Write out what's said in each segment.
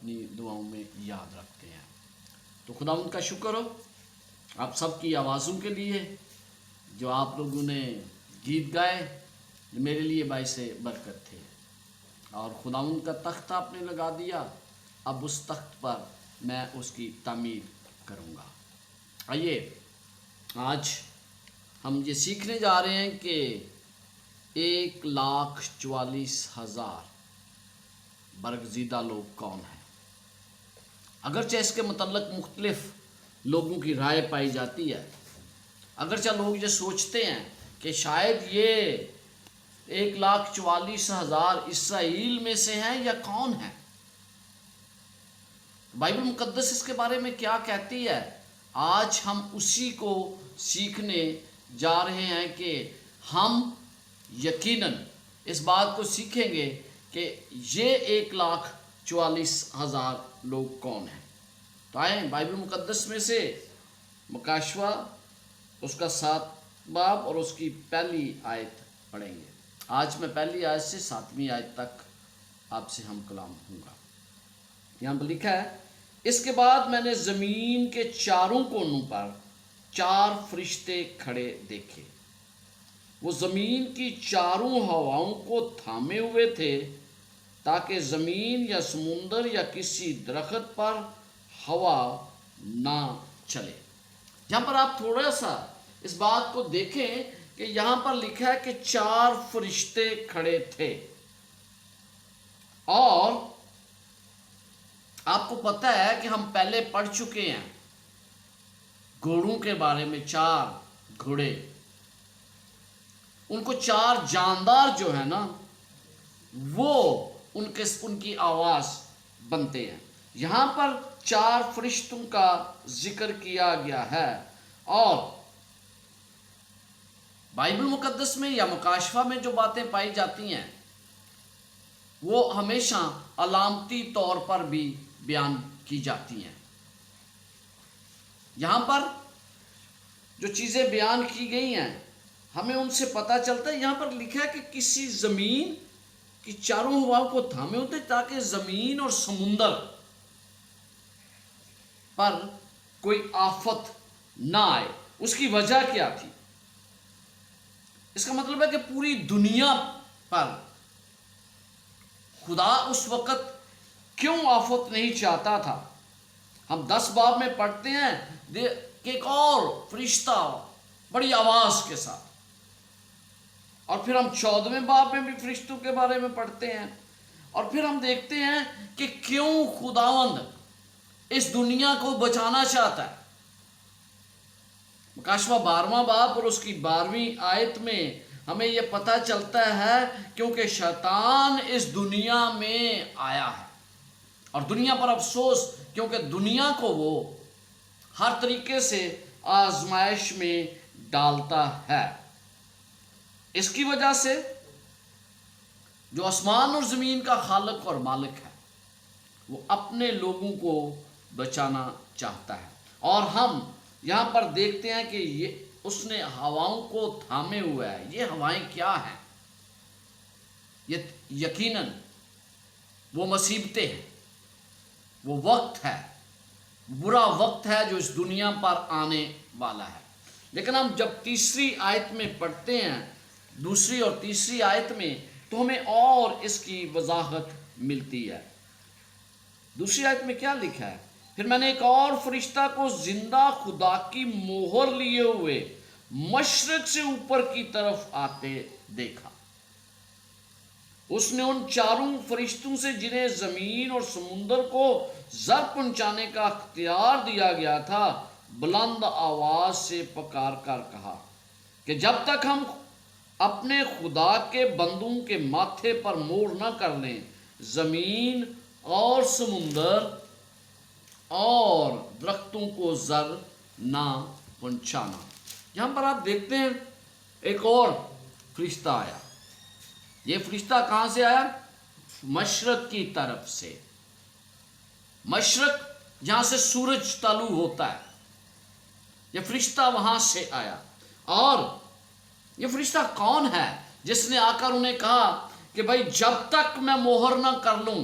اپنی دعاؤں میں یاد رکھتے ہیں۔ تو خدا ان کا شکر ہو آپ سب کی آوازوں کے لیے، جو آپ لوگوں نے گیت گائے جو میرے لیے باعث برکت تھے، اور خدا ان کا تخت آپ نے لگا دیا، اب اس تخت پر میں اس کی تعمیر کروں گا۔ آئیے آج ہم یہ سیکھنے جا رہے ہیں کہ 1,44,000 برگزیدہ لوگ کون ہیں۔ اگرچہ اس کے متعلق مختلف لوگوں کی رائے پائی جاتی ہے، اگرچہ لوگ یہ سوچتے ہیں کہ شاید یہ 1,44,000 اسرائیل میں سے ہیں یا کون ہیں۔ بائبل مقدس اس کے بارے میں کیا کہتی ہے، آج ہم اسی کو سیکھنے جا رہے ہیں کہ ہم یقیناً اس بات کو سیکھیں گے کہ یہ 1,44,000 لوگ کون ہیں۔ تو آئیں بائبل مقدس میں سے مکاشوہ اس کا 7 باب اور اس کی پہلی آیت پڑھیں گے۔ آج میں پہلی آیت سے 7ویں آیت تک آپ سے ہم کلام ہوں گا۔ یہاں پر لکھا ہے، اس کے بعد میں نے زمین کے چاروں کونوں پر 4 فرشتے کھڑے دیکھے۔ وہ زمین کی چاروں ہواؤں کو تھامے ہوئے تھے تاکہ زمین یا سمندر یا کسی درخت پر ہوا نہ چلے۔ یہاں پر آپ تھوڑا سا اس بات کو دیکھیں کہ یہاں پر لکھا ہے کہ 4 فرشتے کھڑے تھے، اور آپ کو پتہ ہے کہ ہم پہلے پڑھ چکے ہیں گھوڑوں کے بارے میں، 4 گھوڑے، ان کو 4 جاندار جو ہے نا وہ ان کی آواز بنتے ہیں۔ یہاں پر 4 فرشتوں کا ذکر کیا گیا ہے، اور بائبل مقدس میں یا مکاشفہ میں جو باتیں پائی جاتی ہیں وہ ہمیشہ علامتی طور پر بھی بیان کی جاتی ہیں۔ یہاں پر جو چیزیں بیان کی گئی ہیں ہمیں ان سے پتہ چلتا ہے، یہاں پر لکھا ہے کہ کسی زمین کی چاروں ہواؤں کو تھامے ہوتے تاکہ زمین اور سمندر پر کوئی آفت نہ آئے۔ اس کی وجہ کیا تھی؟ اس کا مطلب ہے کہ پوری دنیا پر خدا اس وقت کیوں آفت نہیں چاہتا تھا؟ ہم 10 باب میں پڑھتے ہیں کہ ایک اور فرشتہ بڑی آواز کے ساتھ، اور پھر ہم 14ویں باب میں بھی فرشتوں کے بارے میں پڑھتے ہیں، اور پھر ہم دیکھتے ہیں کہ کیوں خداوند اس دنیا کو بچانا چاہتا ہے۔ مکاشفہ 12واں باب اور اس کی 12ویں آیت میں ہمیں یہ پتہ چلتا ہے کیونکہ شیطان اس دنیا میں آیا ہے، اور دنیا پر افسوس کیونکہ دنیا کو وہ ہر طریقے سے آزمائش میں ڈالتا ہے۔ اس کی وجہ سے جو آسمان اور زمین کا خالق اور مالک ہے وہ اپنے لوگوں کو بچانا چاہتا ہے، اور ہم یہاں پر دیکھتے ہیں کہ اس نے ہواؤں کو تھامے ہوا ہے۔ یہ ہوائیں کیا ہیں؟ یہ یقیناً وہ مصیبتیں ہیں، وہ وقت ہے، برا وقت ہے جو اس دنیا پر آنے والا ہے۔ لیکن ہم جب تیسری آیت میں پڑھتے ہیں، دوسری اور تیسری آیت میں، تو ہمیں اور اس کی وضاحت ملتی ہے۔ دوسری آیت میں کیا لکھا ہے؟ پھر میں نے ایک اور فرشتہ کو زندہ خدا کی مہر لیے ہوئے مشرق سے اوپر کی طرف آتے دیکھا۔ اس نے ان 4 فرشتوں سے جنہیں زمین اور سمندر کو زر پہنچانے کا اختیار دیا گیا تھا بلند آواز سے پکار کر کہا کہ جب تک ہم اپنے خدا کے بندوں کے ماتھے پر مہر نہ کر لیں، زمین اور سمندر اور درختوں کو زر نہ پہنچانا۔ یہاں پر آپ دیکھتے ہیں ایک اور فرشتہ آیا۔ یہ فرشتہ کہاں سے آیا؟ مشرق کی طرف سے۔ مشرق جہاں سے سورج طلوع ہوتا ہے، یہ فرشتہ وہاں سے آیا۔ اور یہ فرشتہ کون ہے جس نے آ کر انہیں کہا کہ بھائی جب تک میں مہر نہ کر لوں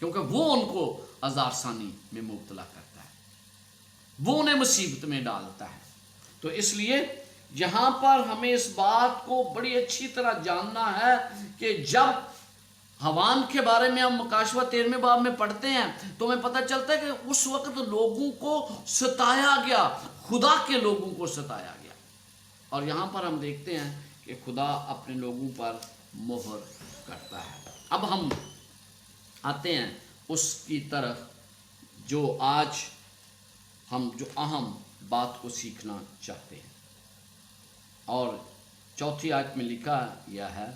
کیونکہ وہ ان کو عذاب ثانی میں مبتلا کرتا ہے، وہ انہیں مصیبت میں ڈالتا ہے۔ تو اس لیے یہاں پر ہمیں اس بات کو بڑی اچھی طرح جاننا ہے کہ جب حوان کے بارے میں ہم مکاشفہ 13ویں باب میں پڑھتے ہیں تو ہمیں پتہ چلتا ہے کہ اس وقت لوگوں کو ستایا گیا، خدا کے لوگوں کو ستایا گیا، اور یہاں پر ہم دیکھتے ہیں کہ خدا اپنے لوگوں پر مہر کرتا ہے۔ اب ہم آتے ہیں اس کی طرف جو آج ہم جو اہم بات کو سیکھنا چاہتے ہیں، اور چوتھی آیت میں لکھا گیا ہے،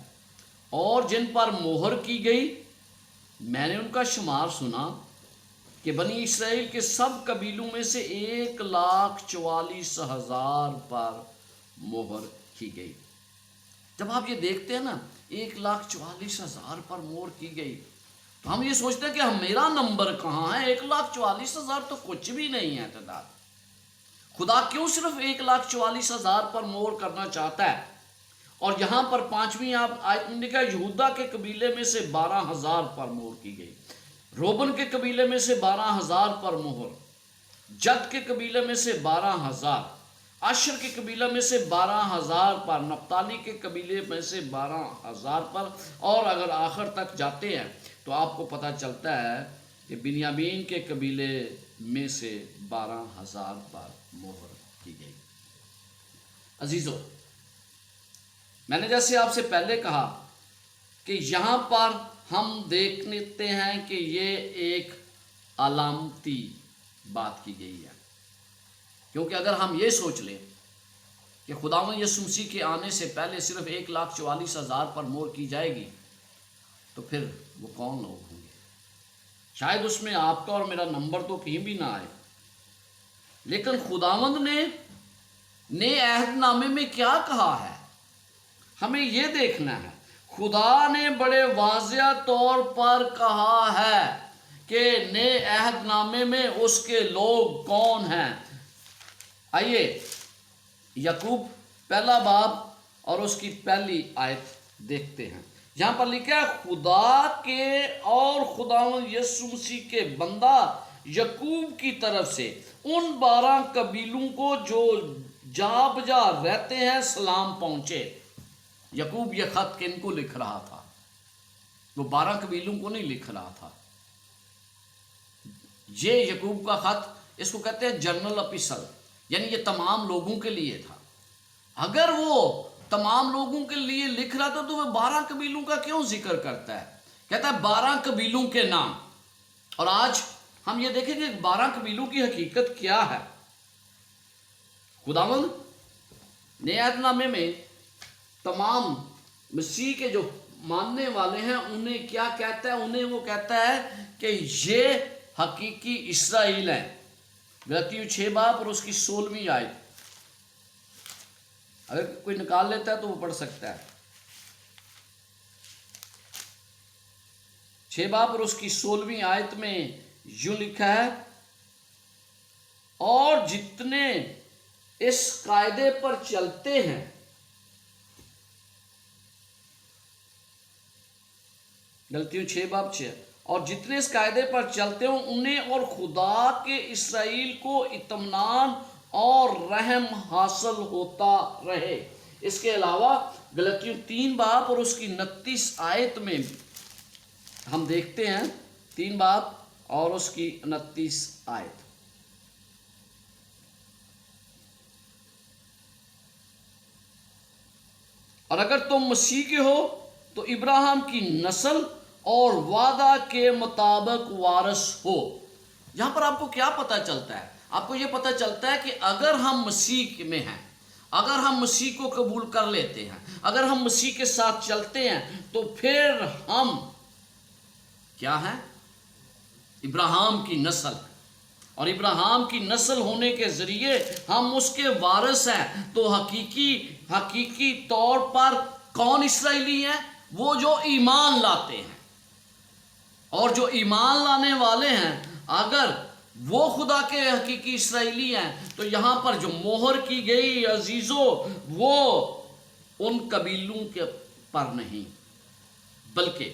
اور جن پر مہر کی گئی میں نے ان کا شمار سنا کہ بنی اسرائیل کے سب قبیلوں میں سے 1,44,000 پر مہر کی گئی۔ جب آپ یہ دیکھتے ہیں نا 1,44,000 پر مہر کی گئی تو ہم یہ سوچتے ہیں کہ میرا نمبر کہاں ہے؟ 1,44,000 تو کچھ بھی نہیں ہے تعداد۔ خدا کیوں صرف 1,44,000 پر مہر کرنا چاہتا ہے؟ اور یہاں پر 5ویں آیت میں لکھا ہے یہودا کے قبیلے میں سے 12,000 پر مہر کی گئی، روبن کے قبیلے میں سے 12,000 پر مہر، جد کے قبیلے میں سے 12,000، عشر کے قبیلے میں سے 12,000 پر، نفتالی کے قبیلے میں سے 12,000 پر، اور اگر آخر تک جاتے ہیں تو آپ کو پتہ چلتا ہے کہ بنیامین کے قبیلے میں سے 12,000 پر مہر کی گئی۔ عزیزو، میں نے جیسے آپ سے پہلے کہا کہ یہاں پر ہم دیکھتے ہیں کہ یہ ایک علامتی بات کی گئی ہے، کیونکہ اگر ہم یہ سوچ لیں کہ خداوند یسوع مسیح کے آنے سے پہلے صرف 1,44,000 پر مہر کی جائے گی تو پھر وہ کون لوگ ہوں گے؟ شاید اس میں آپ کا اور میرا نمبر تو کہیں بھی نہ آئے، لیکن خداوند نے نئے عہد نامے میں کیا کہا ہے ہمیں یہ دیکھنا ہے۔ خدا نے بڑے واضح طور پر کہا ہے کہ نئے عہد نامے میں اس کے لوگ کون ہیں۔ آئیے یعقوب پہلا باب اور اس کی پہلی آیت دیکھتے ہیں۔ یہاں پر لکھا ہے خدا کے اور خداوند یسوع مسیح کے بندہ یعقوب کی طرف سے ان 12 قبیلوں کو جو جا بجا رہتے ہیں سلام پہنچے۔ یعقوب یہ خط کن کو لکھ رہا تھا؟ وہ 12 قبیلوں کو نہیں لکھ رہا تھا۔ یہ یعقوب کا خط، اس کو کہتے ہیں جنرل اپیسل، یعنی یہ تمام لوگوں کے لیے تھا۔ اگر وہ تمام لوگوں کے لیے لکھ رہا تھا تو وہ 12 قبیلوں کا کیوں ذکر کرتا ہے؟ کہتا ہے 12 قبیلوں کے نام۔ اور آج ہم یہ دیکھیں کہ 12 قبیلوں کی حقیقت کیا ہے۔ خداوند نئے عہد نامے میں تمام مسیح کے جو ماننے والے ہیں انہیں کیا کہتا ہے؟ انہیں وہ کہتا ہے کہ یہ حقیقی اسرائیل ہیں۔ غلاطیوں 6 باب اور اس کی 16ویں آیت، اگر کوئی نکال لیتا ہے تو وہ پڑھ سکتا ہے۔ 6 باب اور اس کی 16ویں آیت میں یوں لکھا ہے، اور جتنے اس قاعدے پر چلتے ہیں، غلطیوں 6 باب 6، اور جتنے اس قاعدے پر چلتے ہوں انہیں اور خدا کے اسرائیل کو اطمینان اور رحم حاصل ہوتا رہے۔ اس کے علاوہ غلطیوں 3 باب اور اس کی 29 آیت میں ہم دیکھتے ہیں، 3 باب اور اس کی 29 آیت، اور اگر تم مسیح کے ہو تو ابراہیم کی نسل اور وعدہ کے مطابق وارث ہو۔ یہاں پر آپ کو کیا پتہ چلتا ہے؟ آپ کو یہ پتہ چلتا ہے کہ اگر ہم مسیح میں ہیں، اگر ہم مسیح کو قبول کر لیتے ہیں، اگر ہم مسیح کے ساتھ چلتے ہیں تو پھر ہم کیا ہیں؟ ابراہیم کی نسل، اور ابراہیم کی نسل ہونے کے ذریعے ہم اس کے وارث ہیں۔ تو حقیقی طور پر کون اسرائیلی ہیں؟ وہ جو ایمان لاتے ہیں، اور جو ایمان لانے والے ہیں اگر وہ خدا کے حقیقی اسرائیلی ہیں تو یہاں پر جو مہر کی گئی عزیزو وہ ان قبیلوں کے پر نہیں، بلکہ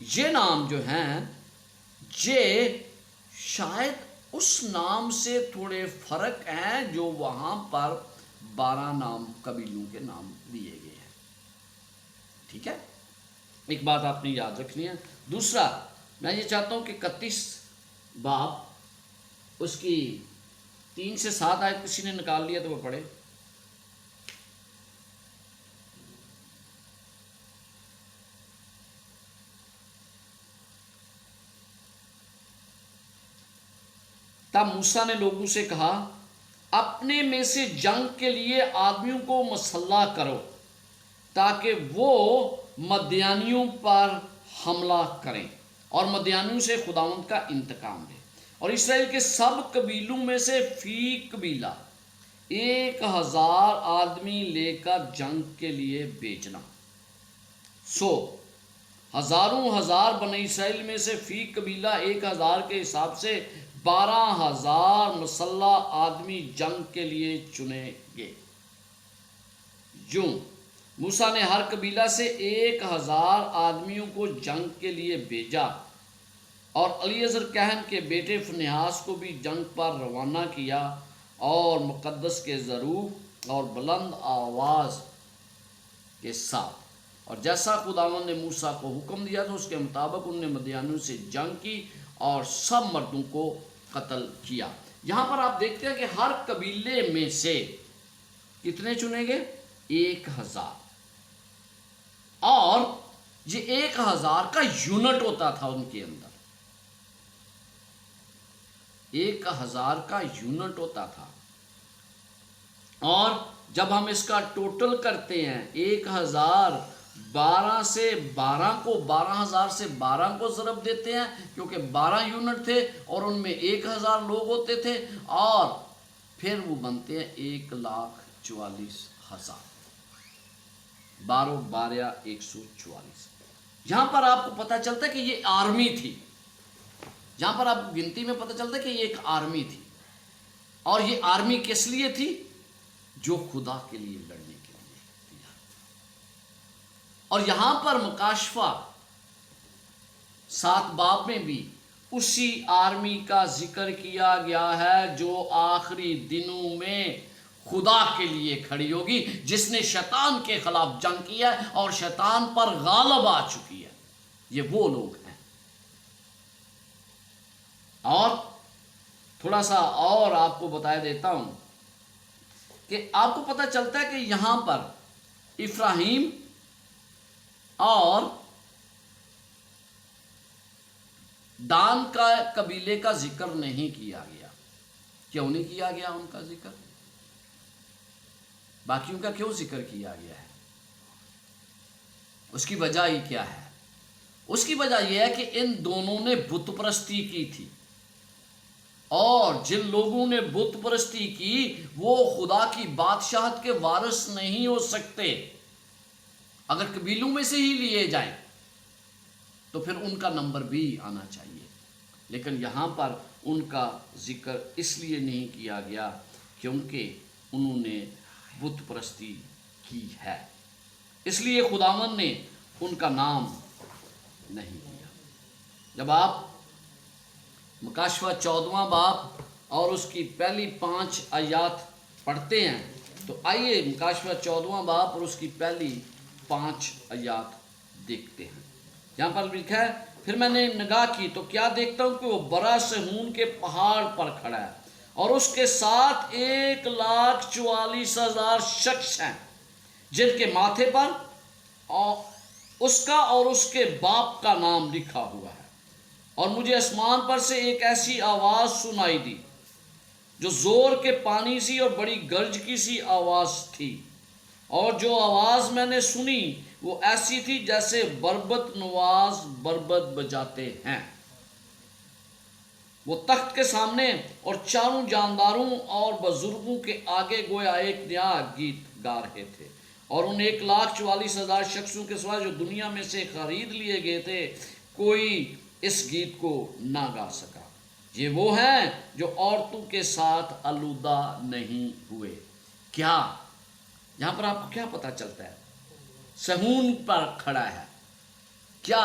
یہ نام جو ہیں یہ شاید اس نام سے تھوڑے فرق ہیں جو وہاں پر 12 نام قبیلوں کے نام دیے گئے ہیں. ٹھیک ہے، ایک بات آپ نے یاد رکھنی ہے. دوسرا میں یہ چاہتا ہوں کہ 31 باب اس کی 3 سے 7 آیت کسی نے نکال لیا تو وہ پڑھے. تب موسیٰ نے لوگوں سے کہا اپنے میں سے جنگ کے لیے آدمیوں کو مسلح کرو تاکہ وہ مدیانیوں پر حملہ کریں اور مدیانیوں سے خداوند کا انتقام لیں، اور اسرائیل کے سب قبیلوں میں سے فی قبیلہ 1000 آدمی لے کر جنگ کے لیے بھیجنا. سو ہزاروں ہزار بنی اسرائیل میں سے فی قبیلہ 1000 کے حساب سے 12,000 مسلح آدمی جنگ کے لیے چنے گئے. یوں موسیٰ نے ہر قبیلہ سے 1000 آدمیوں کو جنگ کے لیے بھیجا اور الیعزر کہن کے بیٹے فنحاس کو بھی جنگ پر روانہ کیا اور مقدس کے ضروب اور بلند آواز کے ساتھ، اور جیسا خداوند نے موسیٰ کو حکم دیا تھا اس کے مطابق انہوں نے مدیانیوں سے جنگ کی اور سب مردوں کو قتل کیا. یہاں پر آپ دیکھتے ہیں کہ ہر قبیلے میں سے کتنے چنے گئے؟ 1000. اور یہ 1000 کا یونٹ ہوتا تھا ان کے اندر، 1000 کا یونٹ ہوتا تھا. اور جب ہم اس کا ٹوٹل کرتے ہیں 1000 12 سے 12 کو 12000 سے 12 کو ضرب دیتے ہیں کیونکہ 12 یونٹ تھے اور ان میں 1000 لوگ ہوتے تھے، اور پھر وہ بنتے ہیں 1,44,000. 12 12 144. یہاں پر آپ کو پتہ چلتا ہے کہ یہ آرمی تھی. یہاں پر آپ کو گنتی میں پتہ چلتا ہے کہ یہ ایک آرمی تھی، اور یہ آرمی کس لیے تھی؟ جو خدا کے لیے لڑنے کے لیے. اور یہاں پر مکاشفہ 7 باب میں بھی اسی آرمی کا ذکر کیا گیا ہے جو آخری دنوں میں خدا کے لیے کھڑی ہوگی، جس نے شیطان کے خلاف جنگ کیا ہے اور شیطان پر غالب آ چکی ہے. یہ وہ لوگ ہیں. اور تھوڑا سا اور آپ کو بتا دیتا ہوں کہ آپ کو پتہ چلتا ہے کہ یہاں پر افراہیم اور دان کا قبیلے کا ذکر نہیں کیا گیا. کیوں نہیں کیا گیا ان کا ذکر؟ باقیوں کا کیوں ذکر کیا گیا ہے؟ اس کی وجہ ہی کیا ہے؟ اس کی وجہ یہ ہے کہ ان دونوں نے بت پرستی کی تھی، اور جن لوگوں نے بت پرستی کی وہ خدا کی بادشاہت کے وارث نہیں ہو سکتے. اگر قبیلوں میں سے ہی لیے جائیں تو پھر ان کا نمبر بھی آنا چاہیے، لیکن یہاں پر ان کا ذکر اس لیے نہیں کیا گیا کیونکہ انہوں نے بت پرستی کی ہے، اس لیے خداوند نے ان کا نام نہیں لیا. جب آپ مکاشفہ 14واں باب اور اس کی پہلی 5 آیات پڑھتے ہیں تو آئیے مکاشفہ 14واں باب اور اس کی پہلی 5 آیات دیکھتے ہیں. یہاں پر لکھا ہے پھر میں نے نگاہ کی تو کیا دیکھتا ہوں کہ وہ برا سہون کے پہاڑ پر کھڑا ہے اور اس کے ساتھ 1,44,000 شخص ہیں جن کے ماتھے پر اس کا اور اس کے باپ کا نام لکھا ہوا ہے. اور مجھے آسمان پر سے ایک ایسی آواز سنائی دی جو زور کے پانی سی اور بڑی گرج کی سی آواز تھی، اور جو آواز میں نے سنی وہ ایسی تھی جیسے بربط نواز بربط بجاتے ہیں. وہ تخت کے سامنے اور چاروں جانداروں اور بزرگوں کے آگے گویا ایک نیا گیت گا رہے تھے، اور ان 1,44,000 شخصوں کے سوا جو دنیا میں سے خرید لیے گئے تھے کوئی اس گیت کو نہ گا سکا. یہ وہ ہیں جو عورتوں کے ساتھ آلودہ نہیں ہوئے. کیا یہاں پر آپ کو کیا پتہ چلتا ہے؟ صہیون پر کھڑا ہے. کیا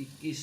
21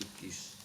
21